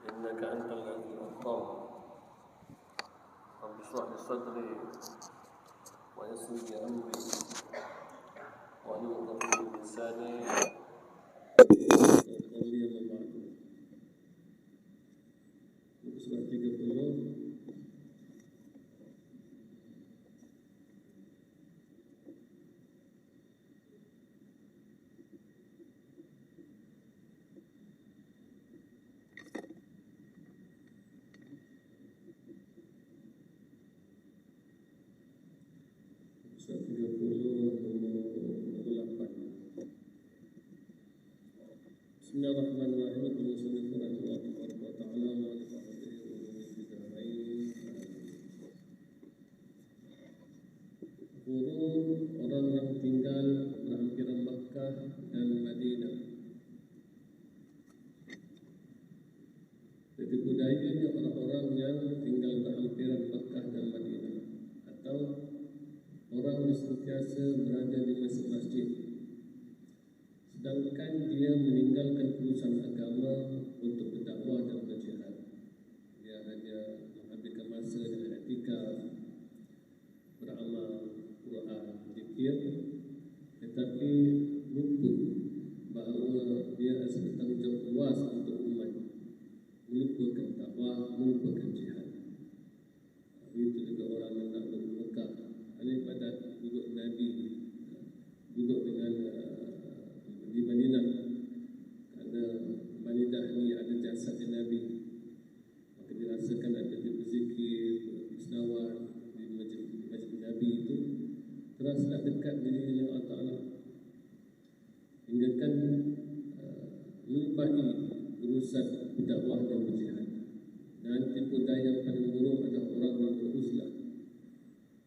إنك أنت العلي الأكبر. رب اشرح لي صدري ويسر لي أمري واحلل عقدة من لساني قولي أما بعد. Surah 30 Bismillahirrahmanirrahim. Orang yang tinggal berhampiran Makkah dan Madinah. Jadi budayanya orang-orang yang tinggal berhampiran Makkah dan Madinah, atau orang yang sentiasa berada di masjid-masjid, sedangkan dia meninggalkan urusan agama untuk berdakwah dan berjihad. Dia hanya menghabiskan masa dengan i'tikaf, beramal Quran, zikir, tetapi lupa bahawa dia ada tanggungjawab luas untuk umat, melupakan dakwah, melupakan jihad. Itu juga orang yang nak pergi Mekah, ada pada duduk Nabi, duduk dengan di Madinah, kerana Madinah ni ada jasad Nabi, maka dirasakan ada dia berzikir, berselawat di masjid Nabi itu, teraslah dekat diri dengan Allah Ta'ala, hingga kan melupai urusan dakwah dan berjihad. Dan tipu daya yang paling buruk adalah orang yang beruzlah.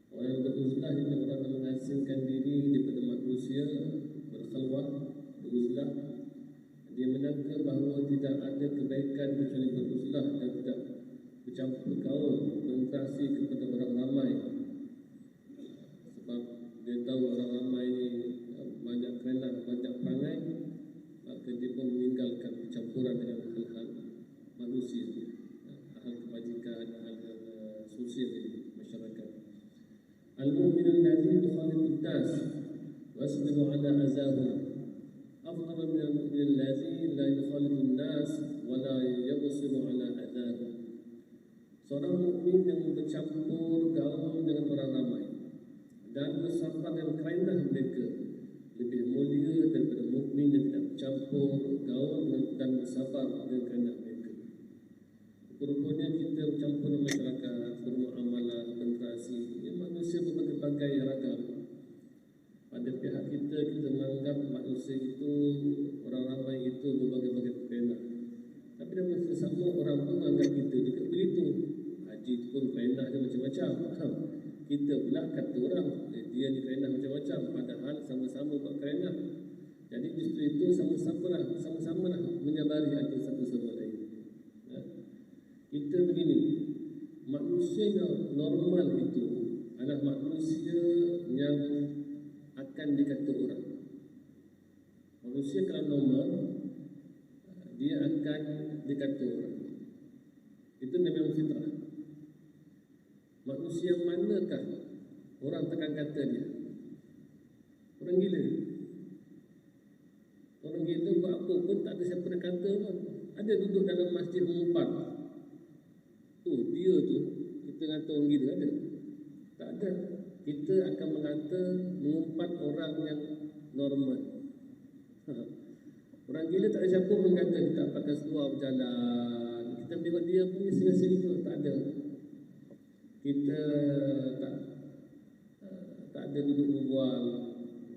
Orang yang beruzlah adalah orang yang mengasingkan diri daripada manusia, berkhalwat, beruzlah. Dia menangka bahawa tidak ada kebaikan kecuali beruzlah dan tidak bercampur gaul, berinteraksi kepada orang ramai. Sebab dia tahu orang ramai ini banyak kerenah, banyak perangai, maka dia pun meninggalkan percampuran dengan hal-hal manusia, hal kebajikan, hal sosial di masyarakat. Al-mu'minul ladzi yukhalidun nas wasbiru ala azahum afdal min al-mu'minil ladzi la yukhalidun nas wa la yabsiru ala azahum. Seorang mukmin yang bercampur gaul dengan orang ramai dan bersabar dan kerenah mereka lebih mulia daripada mukmin yang tidak bercampur gaul dan bersabar dan kerenah mereka. Rupanya kita bercampur dengan masyarakat, bermuamalah, berinteraksi, manusia berbagai-bagai ragam. Pada pihak kita, kita menganggap manusia itu, orang ramai itu berbagai-bagai kerenah. Tapi dalam masa sama, orang pun menganggap kita juga begitu. Haji itu pun kerenah dia macam-macam. Kita pula kata orang, dia ni kerenah macam-macam, padahal sama-sama buat kerenah. Jadi justru itu sama-sama lah menyabari hati satu sama lain. Kita begini, manusia yang normal itu adalah manusia yang akan dikata orang. Manusia kalau normal, dia akan dikata orang. Itu memang fitrah. Manusia manakah orang takkan kata dia? Orang gila. Orang gila buat apa pun tak ada siapa nak kata pun. Ada duduk dalam masjid mengumpat, dia tu, kita kata orang gila, ada? Tak ada. Kita akan mengumpat orang yang normal. Orang gila tak ada siapa pun kata kita pakai seluar berjalan. Kita tengok dia punya selesa itu, tak ada. Kita tak ada duduk berbual.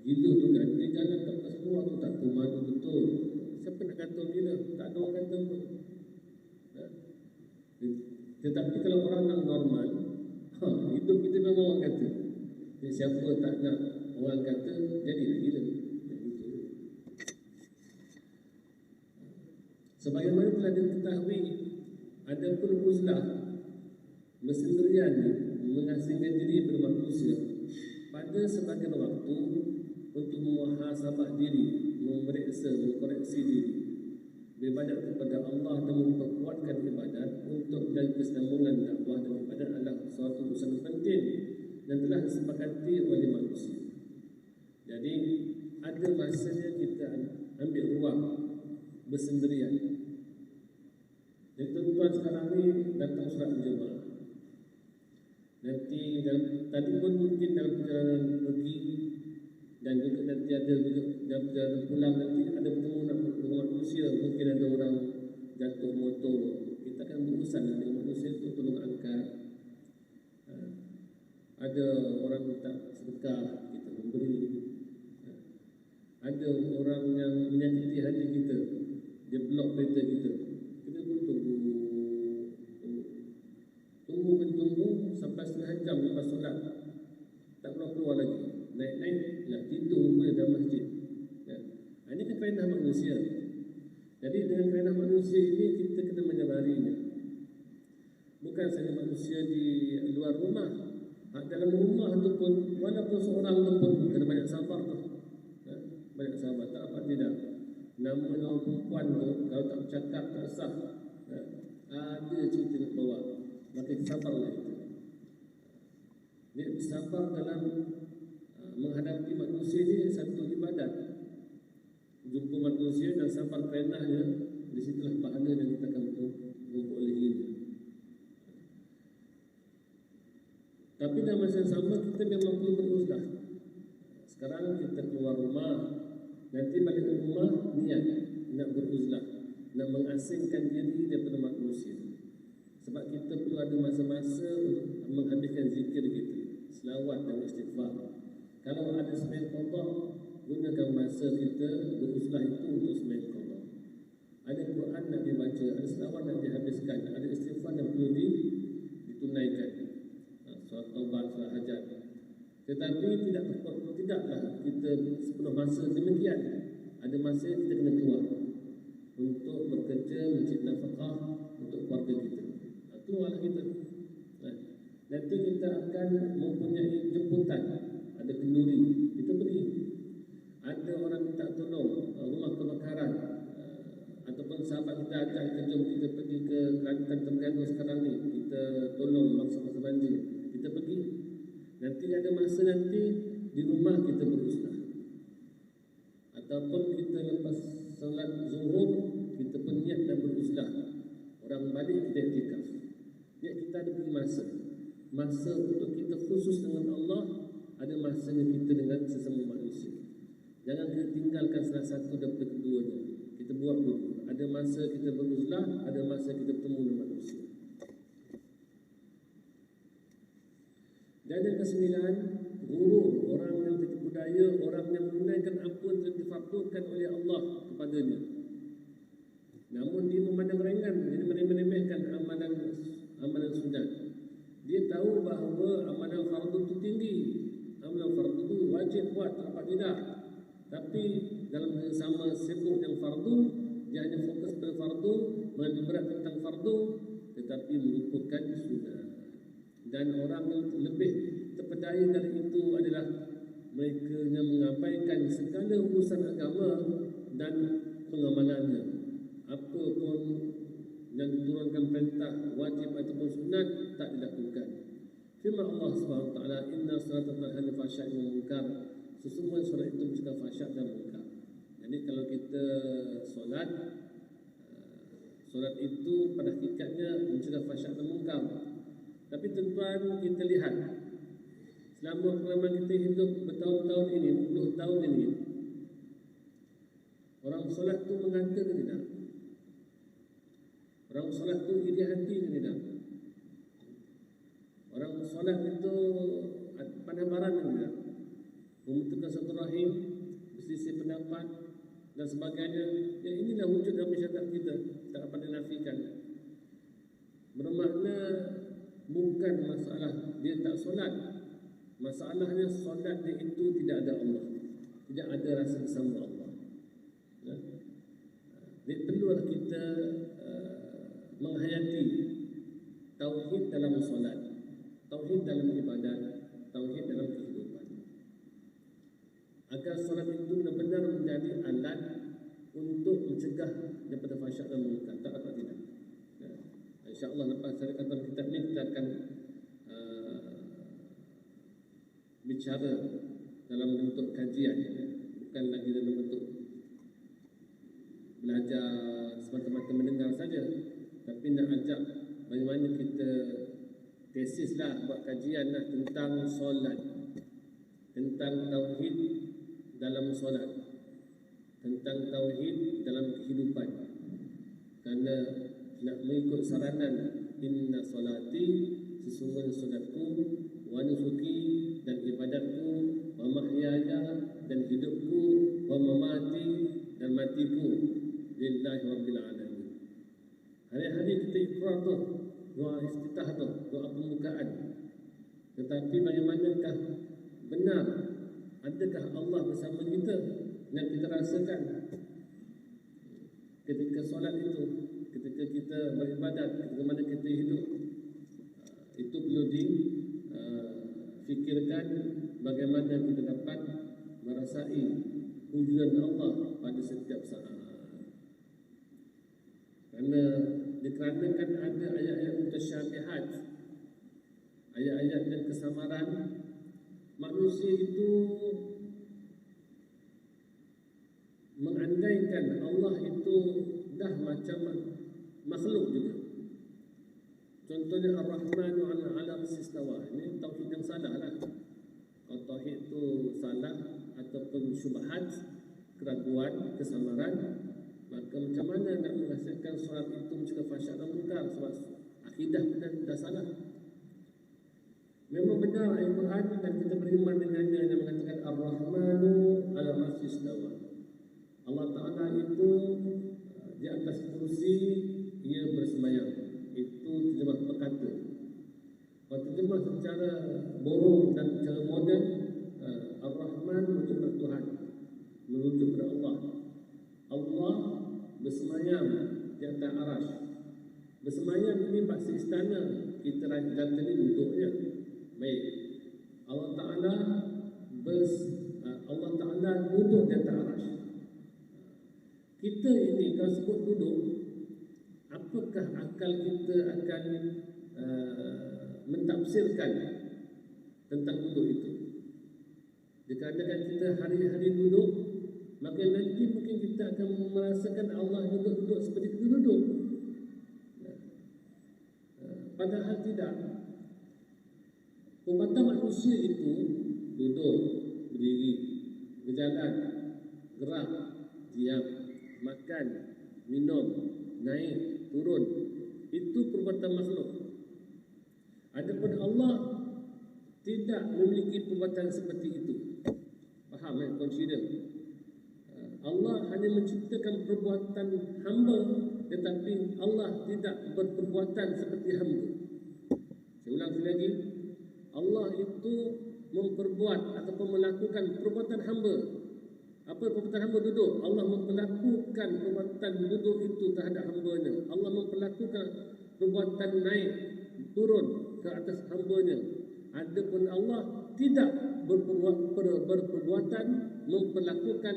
Gila tu kan, dia jalan tak pakai seluar tu, tak tahu mana betul. Siapa nak kata orang gila? Tak ada orang kata pun. Tetapi kalau orang yang normal, hidup kita memang orang kata. Jadi siapa tak nak orang kata, jadilah gila. Sebagaimana telah diketahui, ada pun uzlah, mesendirian mengasingkan diri daripada manusia pada sebagian waktu untuk muhasabah diri, memeriksa, mengkoreksi diri, beribadat kepada Allah dan memperkuatkan kesinambungan dakwah dan ibadat adalah suatu urusan penting dan telah disepakati oleh manusia. Jadi ada masanya kita ambil ruang bersendirian. Jadi tuan-tuan sekarang ni datang surat berjemaah. Nanti tadi pun mungkin dalam perjalanan pergi dan juga nanti ada juga dalam perjalanan pulang nanti ada bertemu dengan manusia. Mungkin ada orang jatuh motor. Kita akan berurusan dengan manusia untuk tolong angkat. Ada orang minta sedekah, kita memberi. Ada orang yang menyakiti hati kita, dia blok kereta kita. Kita pun tunggu sampai setengah jam lepas solat, tak keluar lagi. Naik nak tidur pun dalam masjid. Ini kan kaedah manusia. Jadi dengan kaedah manusia ini kita kena menyabarinya. Bukan saja manusia di luar rumah, dalam rumah tu pun walaupun seorang tu pun kena banyak sabar tu. Banyak sahabat, tak apa tidak. Nama orang perempuan tu kalau tak bercakap tak sah, ada cerita nak bawa, maka sabarlah itu. Dia bersabar dalam menghadapi manusia ni satu ibadat. Jumpa manusia dan sabar karenanya, di situlah pahala yang kita akan memperolehi. Tapi dalam masa yang sama kita memang perlu berusaha. Sekarang kita keluar rumah, nanti balik ke rumah niat nak beruzlah, nak mengasingkan diri daripada manusia. Sebab kita perlu ada masa-masa untuk menghabiskan zikir kita, selawat dan istighfar. Kalau ada sembahyang qada, gunakan masa kita beruzlah itu untuk sembahyang qada. Ada Quran nak dibaca, ada selawat nak dihabiskan, ada istighfar yang perlu ditunaikan. Solat taubat, solat hajat. Tetapi tidaklah kita sepenuh masa demikian. Ada masa kita kena keluar untuk bekerja, mencari nafkah untuk keluarga kita. Keluarlah kita. Nanti kita akan mempunyai jemputan. Ada kenduri, kita pergi. Ada orang minta tolong, rumah kebakaran, ataupun sahabat kita ajak kita, jom kita pergi ke Kelantan Terengganu sekarang ni, kita tolong masa-masa banjir, kita pergi. Nanti ada masa nanti di rumah kita berusaha. Ataupun kita lepas salat zuhur, kita pun niat dan berusaha. Orang balik kita iktikaf. Niat kita ada beri masa. Masa untuk kita khusus dengan Allah, ada masanya kita dengan sesama manusia. Jangan kita tinggalkan salah satu daripada keduanya. Kita buat dulu. Ada masa kita berusaha, ada masa kita bertemu dengan manusia. Dan yang kesembilan, guru, orang yang tertipu daya, orang yang menunaikan apa yang difardukan oleh Allah kepadanya. Namun dia memandang ringan, dia meremehkan amalan sunat. Dia tahu bahawa amalan fardu itu tinggi, amalan fardu itu wajib buat, tak tidak. Tapi dalam yang sama sibuk yang fardu, dia hanya fokus pada fardu, mengambil berat tentang fardu, tetapi melupakan sunat. Dan orang yang lebih terpedaya dari itu adalah mereka yang mengabaikan segala urusan agama dan pengamalannya. Apa pun yang diturunkan perintah wajib ataupun sunat tak dilakukan. Firman Allah Subhanahu wa taala, inna salata tanha 'anil fahsya'i wal munkar. Sesungguhnya solat itu mencegah fahsyat dan munkar. Jadi kalau kita solat itu pada hakikatnya mencegah fahsyat dan munkar. Tapi tuan-tuan, kita lihat selama pengalaman kita hidup bertahun-tahun ini, 20 tahun ini, orang solat tu mengata ke tidak? Orang solat tu iri hati ke tidak? Orang solat itu pandang baran ke tidak? Memutuskan satu rahim, berselisih pendapat dan sebagainya. Ya, inilah wujud dalam masyarakat kita, tak dapat dinafikan. Bermakna bukan masalah dia tak solat, masalahnya solat dia itu tidak ada Allah, tidak ada rasa bersama Allah. Jadi perlulah kita menghayati tauhid dalam solat, tauhid dalam ibadat, tauhid dalam kehidupan, agar solat itu benar-benar menjadi alat untuk mencegah daripada fahsyat dan munkar. Tak dapat tidak. InsyaAllah lepas dari khatam kitab ni kita akan bicara dalam bentuk kajian, bukan lagi dalam bentuk belajar semata-mata mendengar saja, tapi nak ajak bagaimana kita tesis lah, buat kajian lah tentang solat, tentang tauhid dalam solat, tentang tauhid dalam kehidupan. Kerana nak mengikut saranan inna solati, sesungguhnya solatku, wa nusuki, dan ibadatku, wa mahyaya, dan hidupku, wa mamati, dan matiku, lillahi rabbil alamin. Hari-hari kita ikrar tu, doa iftitah tu, doa pembukaan. Tetapi bagaimanakah benar? Adakah Allah bersama kita yang kita rasakan ketika solat itu, ketika kita beribadat, ketika mana kita hidup? Itu perlu difikirkan bagaimana kita dapat merasai wujudan Allah pada setiap saat. Kerana dikarenakan ada ayat-ayat mutasyabihat, ayat-ayat dan kesamaran, manusia itu mengandaikan Allah itu dah macam makhluk juga. Contohnya Ar-Rahmanu ala istawa. Ini tauhid yang salah lah. Kalau tauhid itu salah ataupun syubhat, keraguan, kesamaran, maka macam mana nak merasakan solat itu mencegah fahsyat dan munkar? Sebab akidah dah salah. Memang benar ayat Quran dan kita beriman dengannya yang mengatakan Ar-Rahmanu ala istawa. Allah Ta'ala itu di atas kursi, ia bersemayam. Itu terjemah perkata. Kalau terjemah secara borong dan secara moden, Ar-Rahman merujuk kepada Tuhan, merujuk kepada Allah. Allah bersemayam di atas arasy. Bersemayam ini bahasa istana. Kita kata ni duduknya. Baik. Allah Ta'ala duduk di atas arasy. Kita ini kalau sebut duduk, apakah akal kita akan mentafsirkan tentang duduk itu? Dikarenakan kita hari-hari duduk, maka nanti mungkin kita akan merasakan Allah juga duduk seperti kita duduk. Padahal tidak. Perbuatan manusia itu duduk, berdiri, berjalan, gerak, diam, makan, minum, naik, turun. Itu perbuatan makhluk. Adapun Allah tidak memiliki perbuatan seperti itu. Faham kan? Consider. Allah hanya menciptakan perbuatan hamba, tetapi Allah tidak berperbuatan seperti hamba. Saya ulang sekali lagi. Allah itu memperbuat ataupun melakukan perbuatan hamba. Apa perbuatan hamba? Duduk. Allah memperlakukan perbuatan duduk itu terhadap hambanya. Allah memperlakukan perbuatan naik, turun ke atas hambanya. Adapun Allah tidak berperbuatan memperlakukan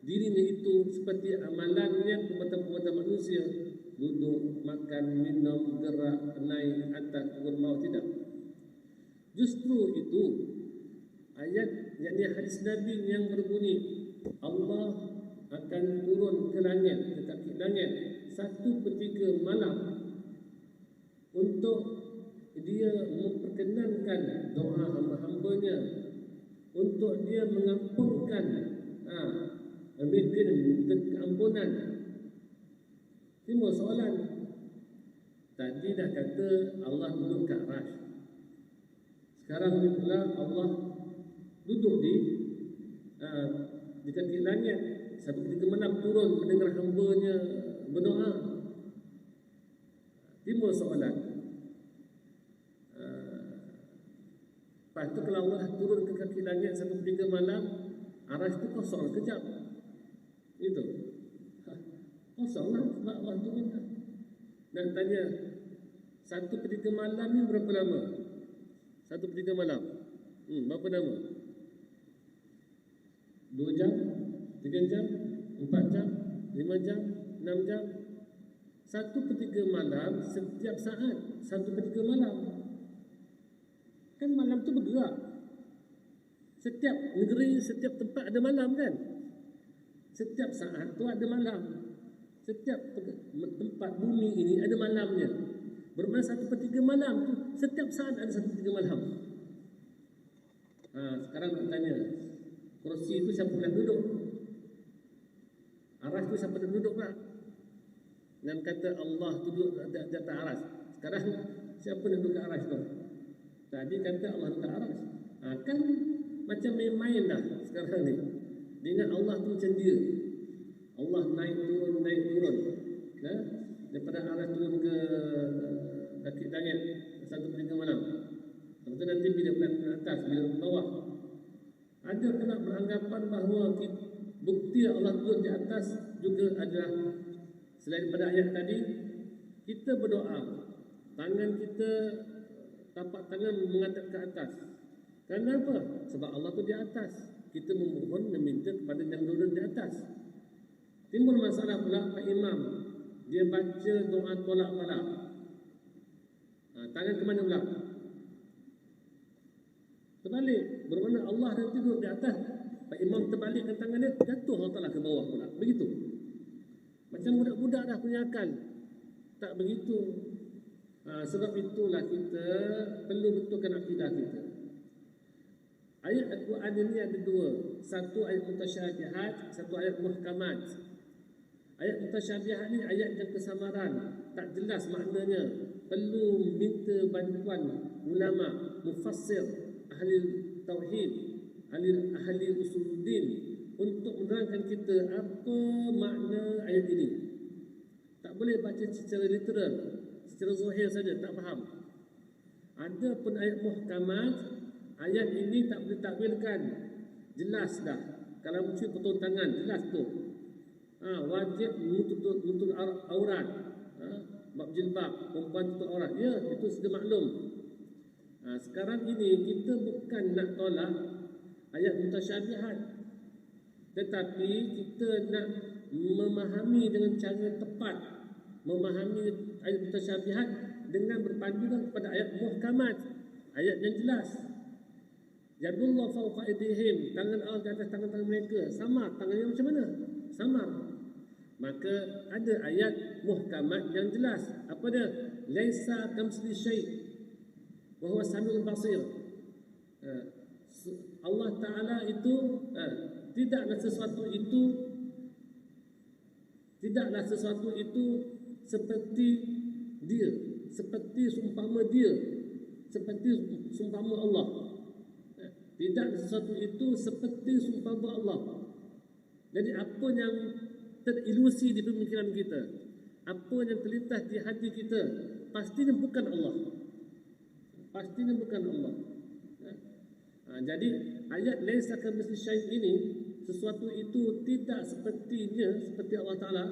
dirinya itu seperti amalannya perbuatan-perbuatan manusia. Duduk, makan, minum, gerak, naik, atas, turun, mau, tidak. Justru itu ayat, yakni hadis Nabi yang berbunyi Allah akan turun ke langit, ke kaki langit 1/3 malam untuk dia memperkenankan doa hamba-hambanya, untuk dia mengampunkan minta keampunan. Timbul soalan, tadi dah kata Allah duduk kat arasy, sekarang ni pula Allah duduk di kaki langit. Satu ketika malam turun mendengar hambanya berdoa. Timbul soalan, lepas tu kalau Allah turun ke kaki langit 1/3 malam, arasy tu kosong kejap. Itu kosong lah sebab Allah turun kan. Nak tanya 1/3 malam ni berapa lama? 1/3 malam berapa lama? 2 jam, 3 jam, 4 jam, 5 jam, 6 jam. 1/3 malam setiap saat, 1/3 malam. Kan malam tu bergerak. Setiap negeri, setiap tempat ada malam kan. Setiap saat tu ada malam. Setiap tempat bumi ini ada malamnya. Bermakna 1/3 malam tu setiap saat ada 1/3 malam. Sekarang nak tanya, kursi itu siapa nak duduk? Aras tu siapa nak duduk tak? Dan kata Allah tu duduk di atas aras. Sekarang siapa nak duduk aras tu? Tadi kata Allah duduk aras. Kan macam main-main dah sekarang ni. Dia ingat Allah tu macam dia. Allah naik turun. Daripada aras turun ke kaki langit 1/3 malam. Lepas tu nanti bila ke atas, bila ke bawah. Ada kena beranggapan bahawa bukti Allah turun di atas juga adalah selain daripada ayat tadi, kita berdoa, tangan kita, tapak tangan menghadap ke atas. Kenapa? Sebab Allah tu di atas. Kita memohon, meminta kepada yang turun di atas. Timbul masalah pula Pak Imam, dia baca doa tolak balak. Tangan ke mana pula? Terbalik. Bermakna Allah nanti duduk di atas, Pak Imam terbalikkan tangan dia, jatuh Allah Ta'ala ke bawah pula. Begitu. Macam budak-budak dah punya akal. Tak begitu. Sebab itulah kita perlu betulkan akidah kita. Ayat Al-Quran ini ada dua. Satu ayat mutasyabihat, satu ayat muhkamat. Ayat mutasyabihat ni ayat yang kesamaran, tak jelas maknanya. Perlu minta bantuan ulama, mufassir, ahli tauhid, ahli usuluddin untuk menerangkan kita apa makna ayat ini. Tak boleh baca secara literal, secara zahir saja, tak faham. Ada pun ayat muhkamat, ayat ini tak boleh takwilkan. Jelas dah. Kalau mesti potong tangan, jelas tu. Wajib menutup aurat. Bab jilbab, perempuan tutup aurat. Ya, itu sudah maklum. Sekarang ini kita bukan nak tolak ayat mutasyabihat, tetapi kita nak memahami dengan cara tepat, memahami ayat mutasyabihat dengan berpandukan kepada ayat muhkamat, ayat yang jelas. Yadullah fawqa aydihim, tangan Allah di atas tangan-tangan mereka. Samar, tangannya macam mana? Samar. Maka ada ayat muhkamat yang jelas. Apa dia? Laisa kamitslihi syai' wa huwa samiul basir. Allah Ta'ala itu tidaklah sesuatu itu seperti dia, seperti seumpama dia, seperti seumpama Allah. Tidak sesuatu itu seperti seumpama Allah. Jadi apa yang terilusi di pemikiran kita, apa yang terlintas di hati kita, pastinya bukan Allah. Pastinya bukan Allah. Jadi ayat laisa kamitslihi syai' ini, sesuatu itu tidak seperti Allah Ta'ala.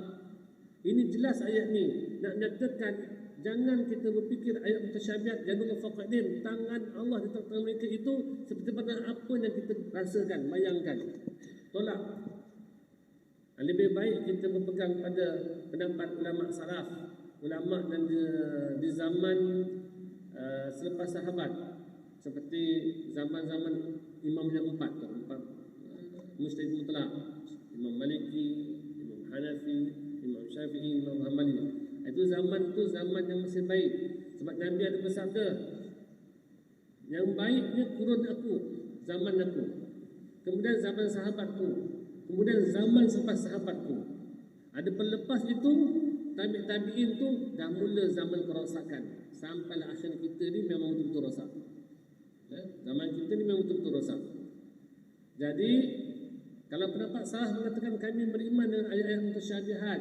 Ini jelas ayat ni nak nyatakan jangan kita berfikir ayat mutasyabihat jadul faqadim, tangan Allah di tangan mereka itu seperti mana apa yang kita rasakan, bayangkan. Tolak. Lebih baik kita berpegang pada pendapat ulama salaf, ulama dan di zaman selepas sahabat, seperti zaman-zaman imam yang empat mujtahid mutlak, Imam Maliki, Imam Hanafi, Imam Syafi'i, Imam Hanbali. Itu zaman yang masih baik. Sebab Nabi ada bersabda, yang baiknya kurun aku, zaman aku, kemudian zaman sahabatku, kemudian zaman selepas sahabatku. Ada pelepas itu, tabi'in tu dah mula zaman kerosakan. Sampailah akhir kita ni memang betul-betul rosak. Zaman kita ni memang betul-betul rosak. Jadi kalau pendapat salah mengatakan kami beriman dengan ayat-ayat mutasyabihat,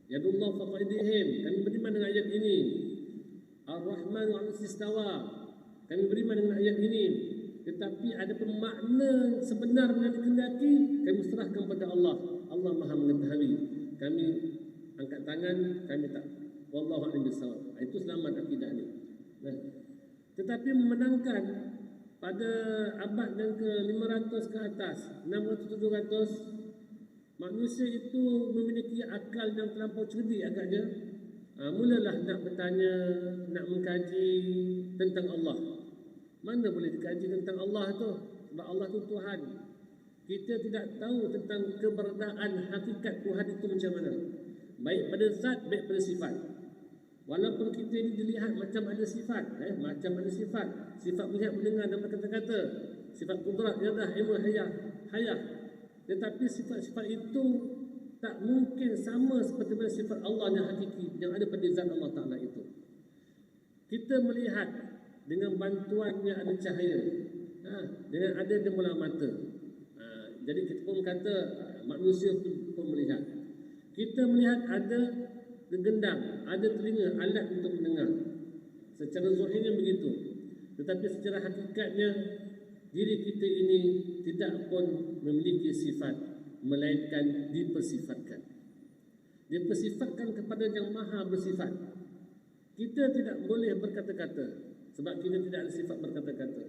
yadullah fawqa aydihim, kami beriman dengan ayat ini. Ar-Rahmanu 'alas istawa, kami beriman dengan ayat ini. Tetapi ada pun makna sebenar yang dikehendaki, kami serahkan kepada Allah. Allah Maha mengetahui. Kami angkat tangan, kami tak. Wallahu a'lam bissawab. Itu selamat akidah ni. Tetapi memenangkan pada abad yang ke-500 ke atas, 600, 700, manusia itu memiliki akal yang terlampau cerdik agaknya. Mulalah nak bertanya, nak mengkaji tentang Allah. Mana boleh dikaji tentang Allah tu? Sebab Allah tu Tuhan. Kita tidak tahu tentang keberadaan hakikat Tuhan itu macam mana. Baik pada zat, baik pada sifat. Walaupun kita ini dilihat macam ada sifat, macam ada sifat. Sifat melihat, mendengar dan berkata-kata. Sifat kudrat, iradah, ilmu, hayah. Tetapi sifat-sifat itu tak mungkin sama seperti mana sifat Allah yang hakiki, yang ada pada zat Allah Ta'ala itu. Kita melihat dengan bantuannya ada cahaya, dengan ada bola mata. Jadi kita pun kata manusia pun melihat. Kita melihat ada gendang, ada telinga, alat untuk mendengar. Secara zahirnya begitu. Tetapi secara hakikatnya diri kita ini tidak pun memiliki sifat, melainkan dipersifatkan. Dipersifatkan kepada yang maha bersifat. Kita tidak boleh berkata-kata sebab kita tidak ada sifat berkata-kata.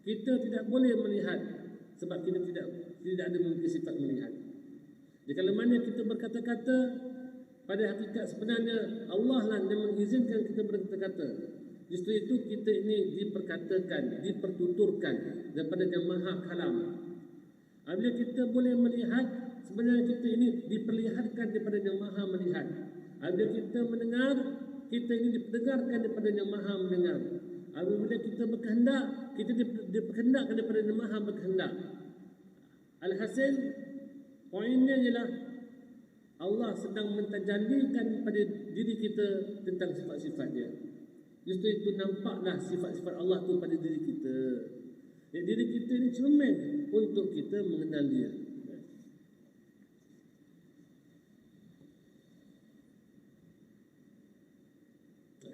Kita tidak boleh melihat sebab kita tidak ada memiliki sifat melihat. Jika mana kita berkata-kata, pada hakikat sebenarnya Allah lah yang mengizinkan kita berkata-kata. Justru itu kita ini diperkatakan, dipertuturkan daripada yang maha kalam. Apabila kita boleh melihat, sebenarnya kita ini diperlihatkan daripada yang maha melihat. Apabila kita mendengar, kita ini diperdengarkan daripada yang maha mendengar. Apabila kita berkehendak, kita diperkehendakkan daripada yang maha berkehendak. Alhasil, poinnya ialah Allah sedang mentajallikan pada diri kita tentang sifat-sifat dia. Justru itu nampaklah sifat-sifat Allah tu pada diri kita. Jadi diri kita ini cermin untuk kita mengenal dia.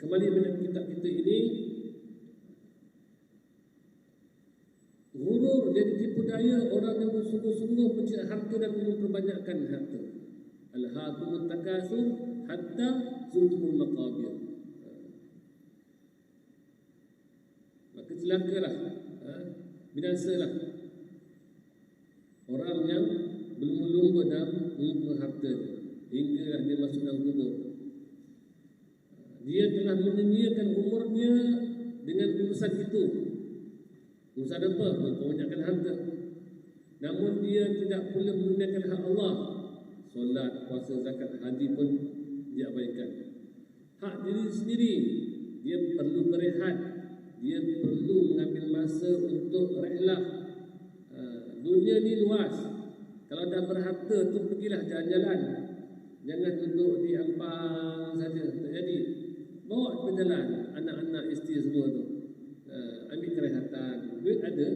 Kembali pada kitab kita ini, ghurur jadi tipu daya orang yang bersungguh-sungguh mencari harta dan memperbanyakkan harta. Al-haakumut takasur hatta zurtumul maqabir. Maka celakalah, binasalah orang yang berlumba-lumba dalam mengumpul harta hingga dia masuk dalam kubur. Dia telah menyia-nyiakan umurnya dengan urusan itu. Urusan apa? Memperbanyakkan harta. Namun dia tidak pula menunaikan hak Allah. Solat, puasa, zakat, haji pun dia abaikan. Hak diri sendiri, dia perlu berehat. Dia perlu mengambil masa untuk rehlah. Dunia ni luas. Kalau dah berharta tu pergilah jalan-jalan. Jangan duduk di ampang saja. Tak jadi. Bawa berjalan anak-anak, isteri semua tu. Ambil kerehatan. Duit ada,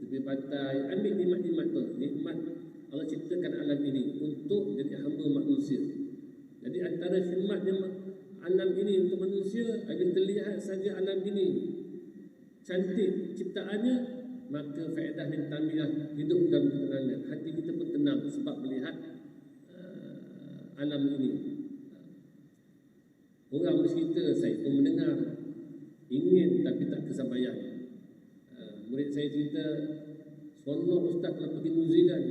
tepi pantai. Ambil nikmat-nikmat tu. Nikmat Allah ciptakan alam ini untuk jadi hamba manusia. Jadi antara khidmatnya alam ini untuk manusia, agar terlihat saja alam ini cantik ciptaannya, maka faedah dan tamiyah hidup dalam ketenangan. Hati kita pun tenang sebab melihat alam ini. Orang bercerita, saya pun mendengar, ingin tapi tak kesampaian. Murid saya cerita, seronok ustaz kalau pergi New Zealand.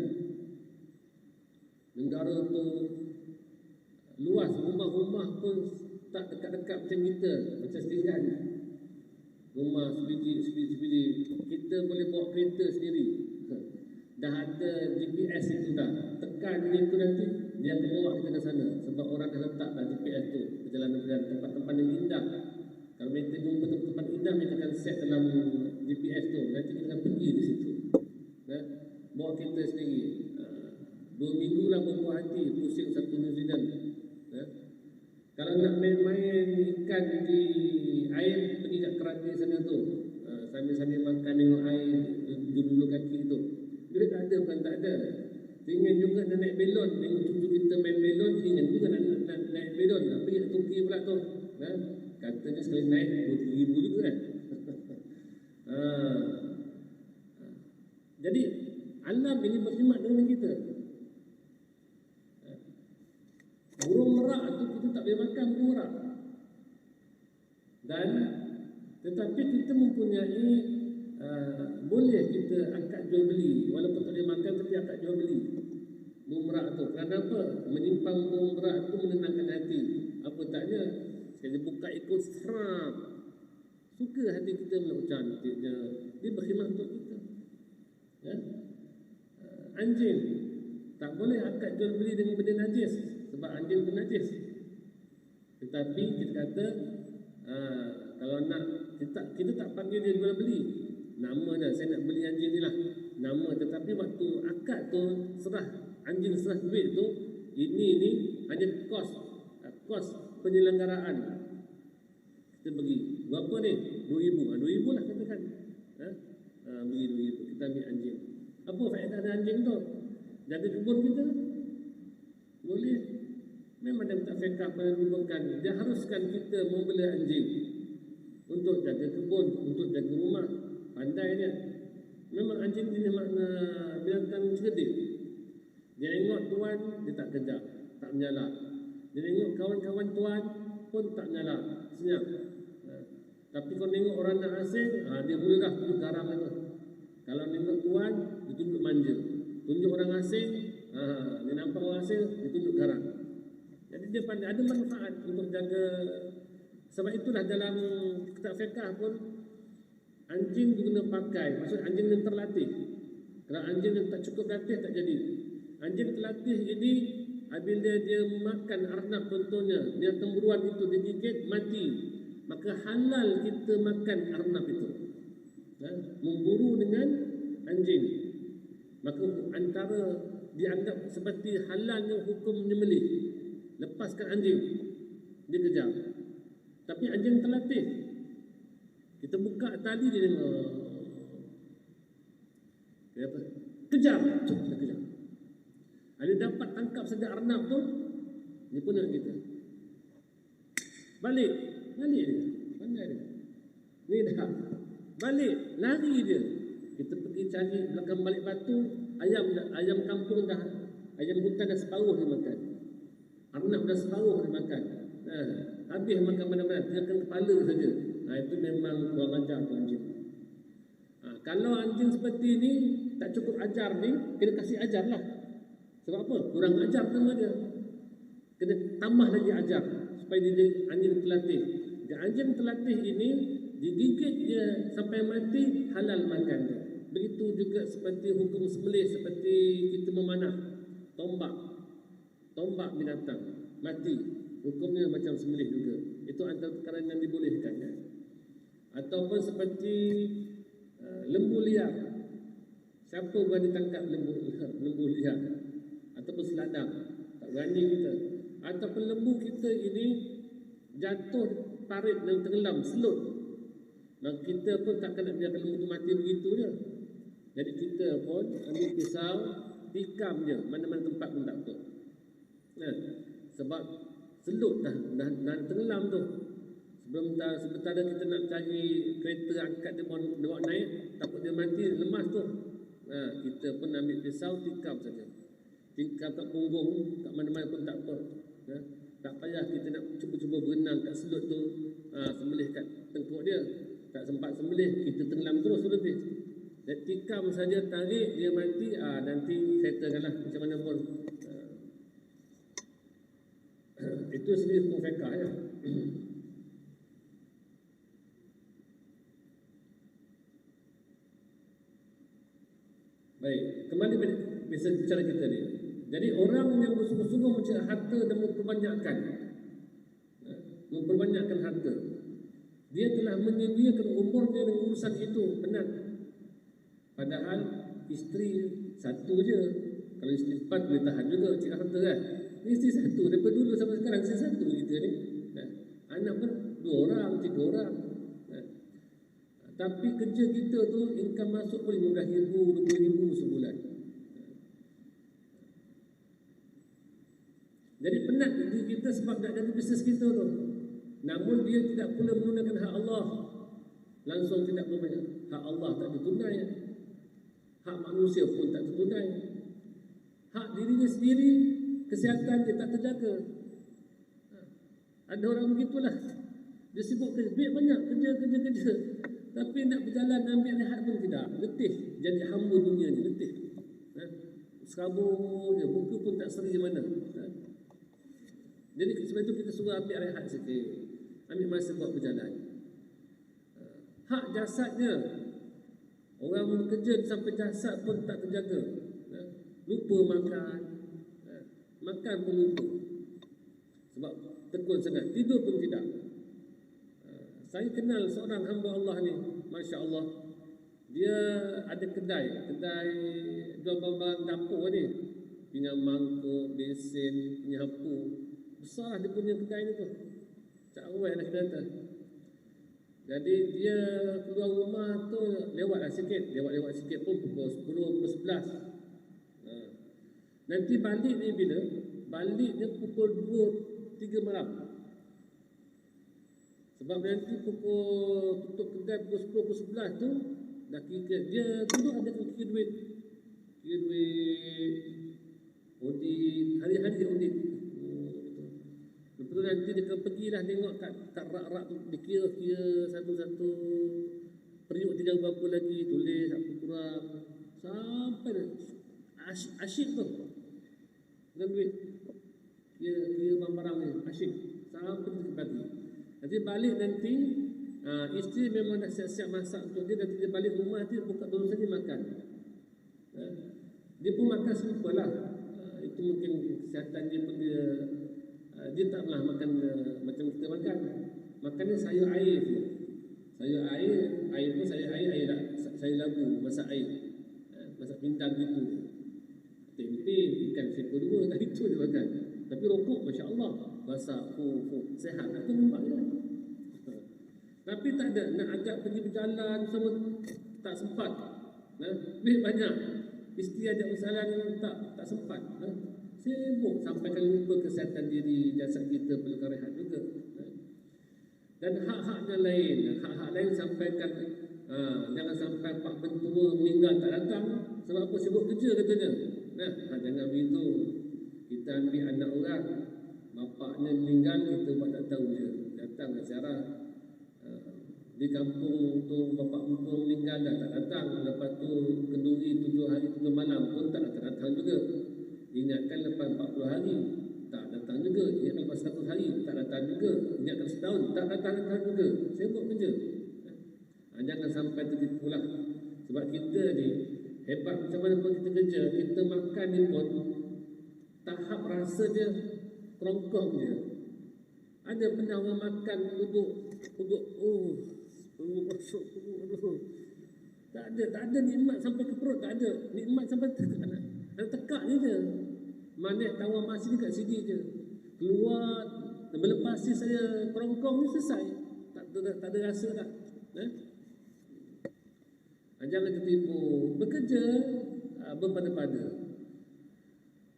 Negara tu luas, rumah-rumah pun tak dekat-dekat macam kita, macam sendirian. Rumah sebiji. Kita boleh bawa kereta sendiri. Dah ada GPS itu dah. Tekan dia tu nanti, dia akan bawa kita ke sana. Sebab orang dah letak dah GPS tu. Perjalanan-perjalanan tempat-tempat yang indah. Kalau mereka jumpa tempat indah, mereka akan set dalam GPS tu. Nanti kita akan pergi di situ. Bawa kereta sendiri. 2 minggu lah berbuah hati, pusing satu New Zealand. Kalau nak main-main ikan di air, pergi kat keranti sana tu. Sambil-sambil makan tengok air, dulu kaki tu. Duit ada bukan tak ada. Ingin juga nak naik belon. Tengok cucu kita main belon, ingin juga nak naik belon. Pergi ke Turki pula tu. Katanya sekali naik 20,000 juga kan. Jadi alam ini berkhidmat dengan kita. Burung merak tu kita tak boleh makan burung merak. Dan tetapi kita mempunyai boleh kita angkat jual beli, walaupun tak boleh makan tapi angkat jual beli. Bumrah tu. Kenapa? Menyimpang bumrah tu menenangkan hati. Apa taknya? Sekali buka ikut serap. Suka hati kita melihat cantiknya. Dia berkhidmat untuk kita. Ya? Anjing tak boleh akad jual beli dengan benda najis, sebab anjing tu najis. Tetapi kita kata kalau nak kita tak panggil dia jual beli. Nama dah, saya nak beli anjing ni lah. Nama, tetapi waktu akad tu serah anjing, serah duit tu, ini ni hanya kos penyelenggaraan. Kita bagi berapa ni? 2,000. 2,000 lah katakan. Bagi 2,000, kita ambil anjing. Apa faedah ada anjing tu? Jaga kebun kita? Boleh. Memang dia tak fiqah pada hubungkan. Dia haruskan kita membeli anjing untuk jaga kebun, untuk jaga rumah. Pandai dia. Memang anjing ini makna binatang cerdik. Dia tengok tuan, dia tak kejar, tak menyala. Dia tengok kawan-kawan tuan pun tak menyala, senyap. Tapi kalau tengok orang nak asing, dia mula dah tunjuk garang lagi. Kalau tengok tuan, dia tunjuk manja. Tunjuk orang asing, dia nampak orang asing, dia tunjuk garang. Jadi dia pandai, ada manfaat untuk jaga. Sebab itulah dalam kitab fiqah pun anjing guna pakai, maksud anjing yang terlatih. Kalau anjing yang tak cukup latih tak jadi. Anjing terlatih ini apabila dia makan arnab contohnya, dia temburuan itu digigit mati, maka halal kita makan arnab itu. Memburu dengan anjing, maka antara dianggap seperti halalnya hukum menyembelih. Lepaskan anjing, dia kejar. Tapi anjing terlatih, kita buka tali dia tengok, dia apa? Kejar, kita kejar. Ada dapat tangkap saja arnab tu, dia pun nak kita. Balik dia, pandai dia. Ni dah balik, lari dia. Kita pergi cari belakang balik batu, ayam kampung dah, ayam hutan dah separuh dia makan. Arnab dah separuh dia makan. Habis makan mana-mana, tinggalkan kepala saja. Itu memang kurang ajar tu anjing. Kalau anjing seperti ni tak cukup ajar ni, kena kasih ajar lah. Sebab apa? Kurang ajar nama dia. Kena tambah lagi ajar supaya dia jadi anjing terlatih. Dan anjing terlatih ini digigit dia sampai mati, halal makan dia. Begitu juga seperti hukum sembelih, seperti kita memanah tombak binatang mati, hukumnya macam sembelih juga. Itu antara perkara yang dibolehkan, ya. Ataupun seperti lembu liar. Siapa berani tangkap lembu liar? Ataupun seladang, tak berani kita. Ataupun lembu kita ini jatuh tarik dan tenggelam, selut, maka kita pun takkan nak biarkan lembu itu mati begitu je. Jadi kita pun ambil pisau, tikam je mana-mana tempat pun tak betul. Sebab selut dah tenggelam tu. Sementara kita nak cari kereta angkat dia bawa naik, takut dia mati, lemas tu. Kita pun ambil pisau, tikam saja. Tikam kat punggung, kat mana-mana pun tak apa. Tak payah kita nak cuba-cuba berenang kat selut tu, sembelih kat tengkuk dia. Tak sempat sembelih, kita tenggelam terus nanti. Dan tikam saja, tarik dia mati, nanti settlekanlah macam mana pun. Itu sendiri hukum fiqah, ya. Baik, kembali bicara kita ni. Jadi orang yang bersungguh-sungguh mencari harta dan memperbanyakkan harta, dia telah menyia-nyiakan umurnya dengan urusan itu, benar. Padahal isteri satu je. Kalau isteri 4 boleh tahan juga cari harta, kan. Ini isteri satu, daripada dulu sampai sekarang isteri satu kita ni. Anak pun 2 orang, 3 orang. Tapi kerja kita tu income masuk pun 15,000, 20,000 sebulan. Jadi penat diri kita sebab nak jaga bisnes kita tu. Namun dia tidak pula menggunakan hak Allah. Langsung tidak berbanyak. Hak Allah tak ditunai. Hak manusia pun tak ditunai. Hak dirinya sendiri, kesihatan dia tak terjaga. Ada orang begitulah. Dia sibuk kerja, duit banyak, kerja. Tapi nak berjalan ambil rehat pun tidak. Letih. Jadi hamba dunia ni, letih. serabut je, muka pun tak seri mana. Jadi sebab itu kita suruh ambil rehat sikit, ambil masa buat berjalan. Hak jasadnya, orang bekerja sampai jasad pun tak terjaga, lupa makan, makan pun lupa sebab tekun sangat, tidur pun tidak. Saya kenal seorang hamba Allah ni, Masya Allah. Dia ada kedai jual barang dapur ni, pinggan mangkuk, besen, penyapu. Besar dia punya kedai ni tu, cakwe lah kita kata. Jadi dia keluar rumah tu lewat sikit pun pukul 10, pukul 11. Nanti balik ni bila? Balik dia pukul 2, 3 malam. Sebab nanti tutup kedai pukul 10, pukul 11 tu dah kira dia dulu ada kira duit audit, hari-hari dia audit. Lepas tu nanti dia pergilah tengok kat rak-rak tu, dia kira satu-satu periuk tinggal berapa lagi, tulis apa kurang, sampai asyik tu dengan duit kira barang-barang ni, asyik sampai dia bagi. Nanti balik nanti isteri memang dah siap-siap masak untuk dia. Nanti dia balik rumah, dia buka dulu saja makan. Dia pun makan serupa lah. Itu mungkin kesihatan dia pun dia tak pernah makan macam kita makan. Makannya sayur air je. Air pun sayur air sayur labu, masak air, masak pindang gitu. Tempe, ikan seekor 2, itu dia makan. Tapi rokok, Masya Allah, masak, sehat. Itu nampak je. Tapi tak ada, nak ajak pergi berjalan semua tak sempat. Duit banyak, isteri ajak berjalan tak sempat. Sibuk sampai kan lupa kesihatan diri, jasad kita perlu rehat juga. Dan hak-haknya lain, hak-hak lain sampaikan. Jangan sampai pak mentua meninggal tak datang. Sebab apa? Sibuk kerja katanya. Jangan begitu. Kita ambil anak orang, bapaknya meninggal, kita buat tak tahu je, datang ke ziarah. Di kampung tu bapak mentua meninggal dah tak datang. Lepas tu kenduri 7 hari 7 malam pun tak datang juga. Ingatkan lepas 40 hari tak datang juga. Ingatkan lepas 100 hari tak datang juga. Ingatkan setahun tak datang juga. Sibuk kerja. Jangan sampai tertipu lah. Sebab kita ni hebat macam mana pun kita kerja, kita makan ni pun tahap rasa dia kerongkong je. Ada pernah orang makan duduk masuk, tak ada nikmat sampai ke perut, tak ada nikmat sampai tekak je. Manik tawar masih dekat sini je, keluar melepasi saya kerongkong ni selesai, tak ada rasa dah. Jangan tertipu. Bekerja berpada-pada.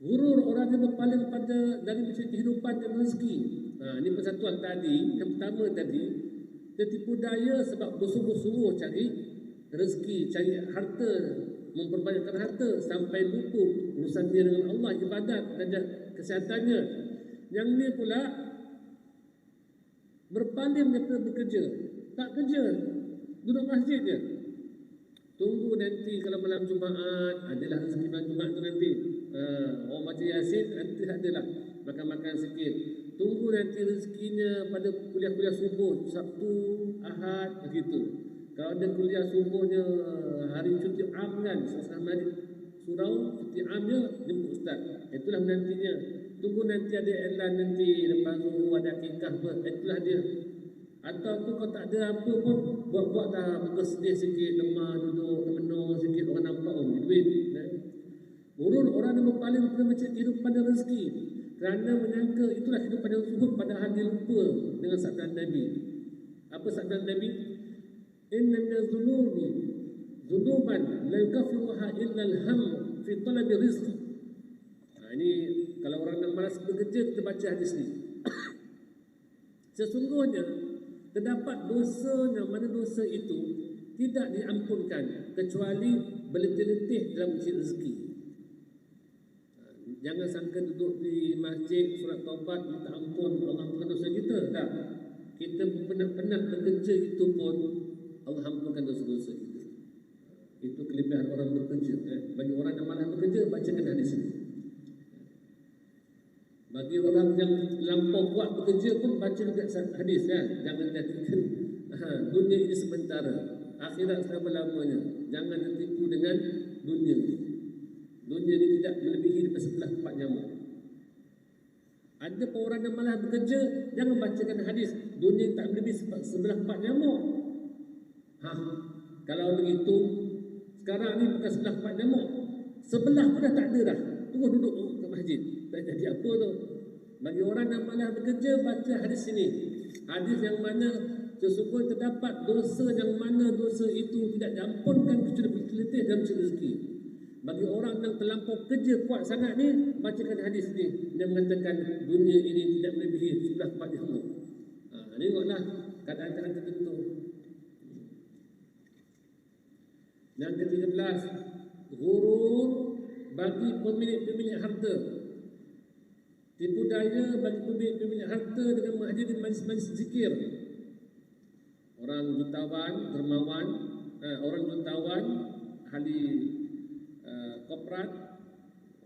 Gurur orang yang berpaling pada dari kehidupan dan rezeki. Ini persatuan tadi. Yang pertama tadi, tertipu daya sebab bersungguh-sungguh cari rezeki, cari harta, memperbanyakkan harta sampai lupa urusan dia dengan Allah, ibadat dan kesihatannya. Yang ni pula berpaling daripada bekerja, tak kerja, duduk masjid je. Tunggu nanti kalau malam Jumaat, adalah rezeki malam Jumaat tu nanti. Orang baca Yasin, nanti adalah makan-makan sikit. Tunggu nanti rezekinya pada kuliah-kuliah subuh, Sabtu, Ahad, begitu. Kalau ada kuliah subuhnya hari cuti am kan, setengah surau, cuti amnya, jemput ustaz. Itulah nantinya. Tunggu nanti ada elan nanti, lepas tu ada akikah, itulah dia. Atau tu kau tak ada apa pun, buat-buat dah muka sedih sikit, lemah, duduk, termenung sikit, orang nampak, duit. Urun orang yang berpaling daripada mencari kehidupan dan rezeki kerana menyangka itulah kehidupan yang zuhud, padahal dia lupa dengan sabda Nabi. Apa sabda Nabi? Inna minaz zunubi zunuban la yukaffiruha illa al-ham fi talabi rizq. Ini kalau orang yang malas bekerja, kita baca hadis ni. Sesungguhnya terdapat dosa yang mana dosa itu tidak diampunkan kecuali berletih-letih dalam mencari rezeki. Jangan sangka duduk di masjid surat taubat minta ampun Allah ampunkan dosa kita. Tak. Kita penat-penat bekerja itu pun Allah ampunkan dosa-dosa kita. Itu kelebihan orang bekerja. Bagi orang yang malas bekerja, bacakan hadis ini. Bagi orang yang lampau kuat bekerja pun baca juga hadis ya. Jangan jadikan dunia ini sementara, akhirat selama-lamanya. Jangan tertipu dengan dunia. Dunia ini tidak melebihi daripada sebelah 4 nyamuk. Ada orang yang malas bekerja, jangan bacakan hadis. Dunia tak melebihi sebelah 4 nyamuk. Kalau begitu, sekarang ni bukan sebelah 4 nyamuk, sebelah pun dah tak ada dah. Tunggu duduk ke masjid. Tak jadi apa tu. Bagi orang yang malas bekerja, baca hadis ini. Hadis yang mana sesungguhnya terdapat dosa yang mana dosa itu tidak diampunkan kecuali letih dalam rezeki. Bagi orang yang terlampau kerja kuat sangat ni, bacakan hadis ni yang mengatakan dunia ini tidak melebihi sebelah 4 nyamuk. Tengoklah keadaan tertentu. Yang ke-13, ghurur bagi pemilik-pemilik harta. Tipu daya bagi pemilik-pemilik harta dengan menghadiri majlis-majlis zikir. Orang jutawan, dermawan, orang jutawan, ahli korporat,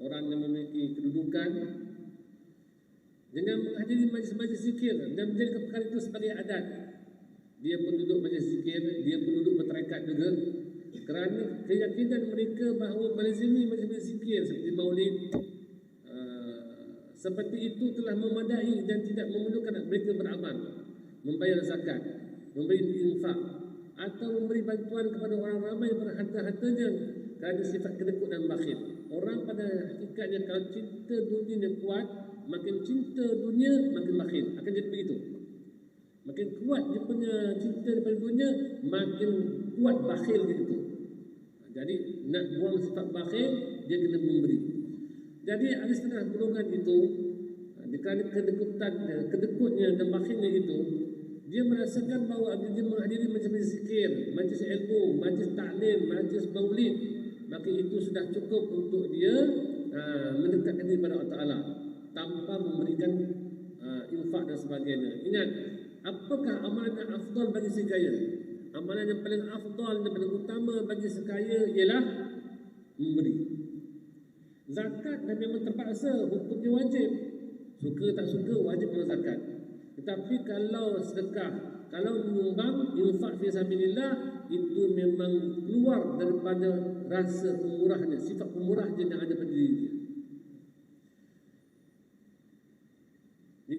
orang yang memiliki kedudukan, dengan menghadiri majlis-majlis zikir dan menjadikan perkara itu sebagai adat. Dia pun duduk majlis zikir, dia pun duduk bertarekat juga, kerana keyakinan mereka bahawa melazimi majlis zikir seperti maulid, seperti itu telah memadai dan tidak memerlukan mereka beramal, membayar zakat, memberi infak atau memberi bantuan kepada orang ramai berharta-hartanya kerana sifat kedekut dan bakhil. Orang pada hakikatnya kalau cinta dunia kuat, makin cinta dunia makin bakhil. Akan jadi begitu. Makin kuat dia punya cinta daripada dunia, makin kuat bakhil dia itu. Jadi nak buang sifat bakhil, dia kena memberi. Jadi ada setengah golongan itu, kerana kedekutnya dan bakhilnya itu, dia merasakan bahawa dia menghadiri majlis zikir, majlis ilmu, majlis taklim, majlis maulid, maka itu sudah cukup untuk dia mendekatkan diri kepada Allah Ta'ala tanpa memberikan infak dan sebagainya. Ingat, apakah amalan yang afdal bagi si kaya? Amalan yang paling afdal dan paling utama bagi si kaya ialah memberi. Zakat dah memang terpaksa, hukumnya wajib. Suka tak suka, wajib kena zakat. Tetapi kalau sedekah, kalau menyumbang, infak fi sabilillah, itu memang keluar daripada rasa pemurahnya, sifat pemurahnya yang ada pada diri dia.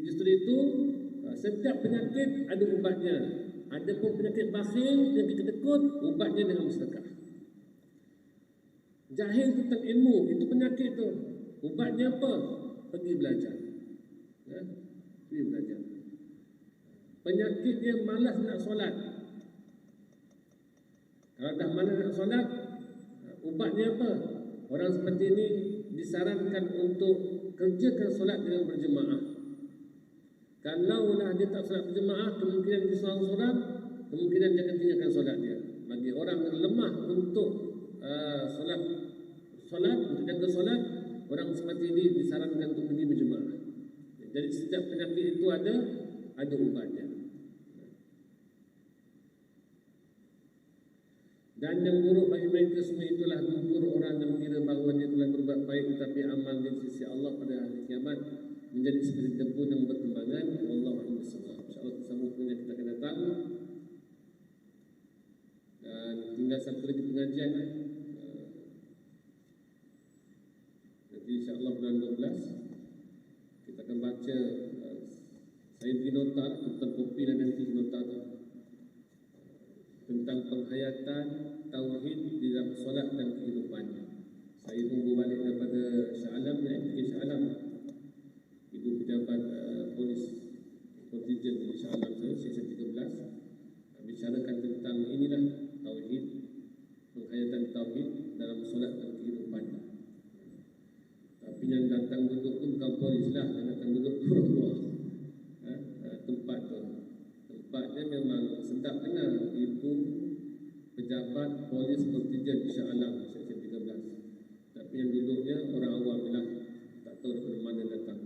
Justru itu, setiap penyakit ada ubatnya. Ada pun penyakit bakhil yang kedekut, ubatnya dengan sedekah. Jahil tentang ilmu, itu penyakit tu. Ubatnya apa? Pergi belajar. Pergi belajar. Penyakit dia malas nak solat. Kalau dah malas nak solat, ubatnya apa? Orang seperti ini disarankan untuk kerjakan solat dengan berjemaah. Kalaulah dia tak solat berjemaah, kemungkinan dia seorang-seorang, kemungkinan dia akan tinggalkan solat dia. Bagi orang yang lemah untuk solat, untuk jaga solat, orang seperti ini disarankan untuk pergi berjemaah. Jadi setiap penyakit itu ada ubatnya. Dan yang buruk bagi mereka semua itulah gugur orang yang mengira bahawa dia telah berbuat baik, tetapi amal di sisi Allah pada hari kiamat menjadi seperti debu yang berkembangan. Wallahu a'lam bishawab. InsyaAllah sambungnya kita akan datang. Dan tinggal satu lagi pengajian. Jadi insyaAllah bulan 12 kita akan baca, saya beri nota tentang kopi dan nanti nota tentang penghayatan tauhid di dalam solat dan kehidupannya. Saya tunggu balik daripada Shah Alam, Shah Alam, Ibu Pejabat Polis Kontijen di Shah Alam saya, sesi 13, bicarakan tentang inilah tauhid, penghayatan tauhid dalam solat dan kehidupannya. Tapi yang datang duduk tu bukan polis lah, yang datang duduk tu Rasulullah. Tempat tu, tempatnya memang sedap kenal, Ibu Pejabat Polis Kontijen Shah Alam sesi 13. Tapi yang duduknya orang awam lah, tak tahu dari mana datang.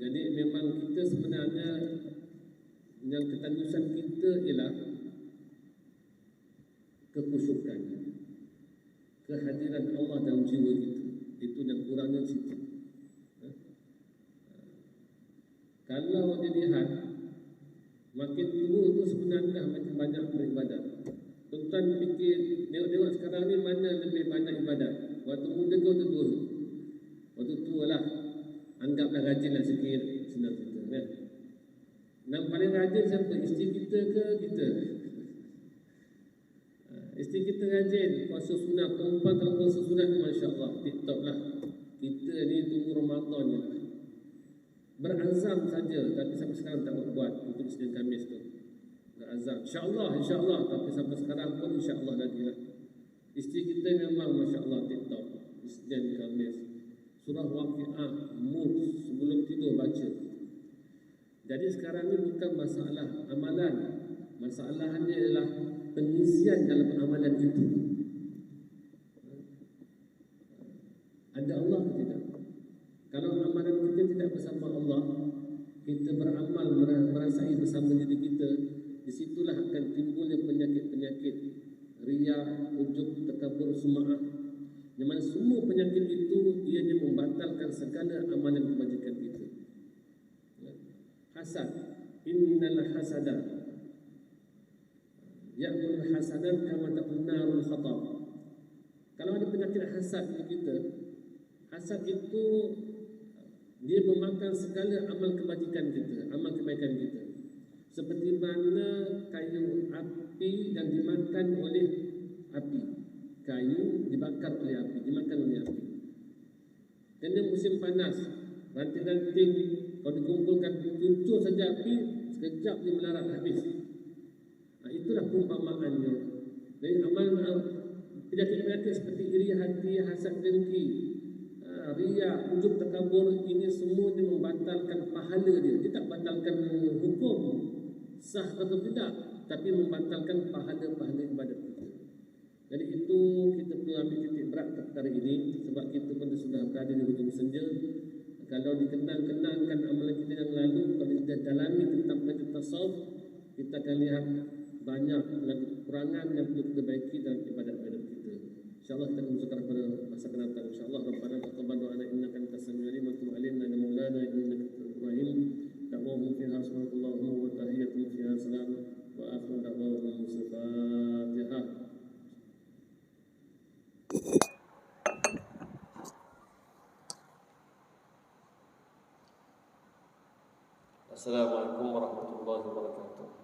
Jadi memang kita sebenarnya yang ketandusan kita ialah kekhusyukan, kehadiran Allah dalam jiwa kita. Itu yang kurangnya situ. Kalau dilihat makin tua tu sebenarnya makin banyak beribadat. Tuan-tuan fikir, tengok sekarang ni mana lebih banyak ibadat? Waktu muda ke waktu tua? Waktu tua lah. Anggaplah rajinlah sikit, senang kita kan. Yang paling rajin siapa? Isteri kita ke kita? Isteri kita rajin puasa sunat. Perempuan kalau puasa sunat, Masya Allah, TikTok lah. Kita ni tunggu Ramadan je lah. Berazam saja, tapi sampai sekarang tak buat untuk Isnin Khamis tu. Berazam, insya-Allah, tapi sampai sekarang pun insya-Allah lagi lah. Isteri kita memang Masya Allah TikTok Isnin Khamis. Surah Waqiah mood sebelum tidur baca. Jadi sekarang ni bukan masalah amalan, masalahnya adalah pengisian dalam amalan itu. Ada Allah ke tidak? Kalau amalan kita tidak bersama Allah, kita beramal merasai bersama diri kita, disitulah akan timbulnya penyakit-penyakit riya, ujub, takabur, sum'ah. Yang mana semua penyakit itu ianya membatalkan segala amalan kebajikan kita. Hasad, innal hasada ya'kul hasadan kama ta'kul narul khatab. Kalau ada penyakit hasad di kita, hasad itu dia memakan segala amal kebajikan kita, amal kebaikan kita. Seperti mana kayu api yang dimakan oleh api. Kayu dibakar oleh api, dimakan oleh api. Kena musim panas, ranting-ranting kalau dikumpulkan tuncur saja api, sekejap dia melarat habis. Itulah perumpamaannya. Dari amal penyakit-penyakit seperti iri hati, hasad, dengki, riya, ujub, takabur, ini semua dia membatalkan pahala dia. Dia tak batalkan hukum sah atau tidak, tapi membatalkan pahala-pahala ibadat kita. Jadi itu kita perlu ambil titik berat perkara ini, sebab kita pun sudah berada di hujung senja. Kalau dikenang-kenangkan amalan kita yang lalu, kalau kita dalami tentang penyakit tasawuf, kita akan lihat banyak lagi kekurangan yang perlu kita baiki dalam ibadat-ibadat kita. InsyaAllah kita akan bersekarang pada masa akan datang. InsyaAllah Rabbana taqabbal du'ana innaka antas samiul alim wa tub 'alaina ya maulana innaka antal rahim. Da'wahum fiha subhanallahu wa tahiyyatuhum fiha salam wa akhiru da'wahum Fatihah. Assalamualaikum warahmatullahi wabarakatuh.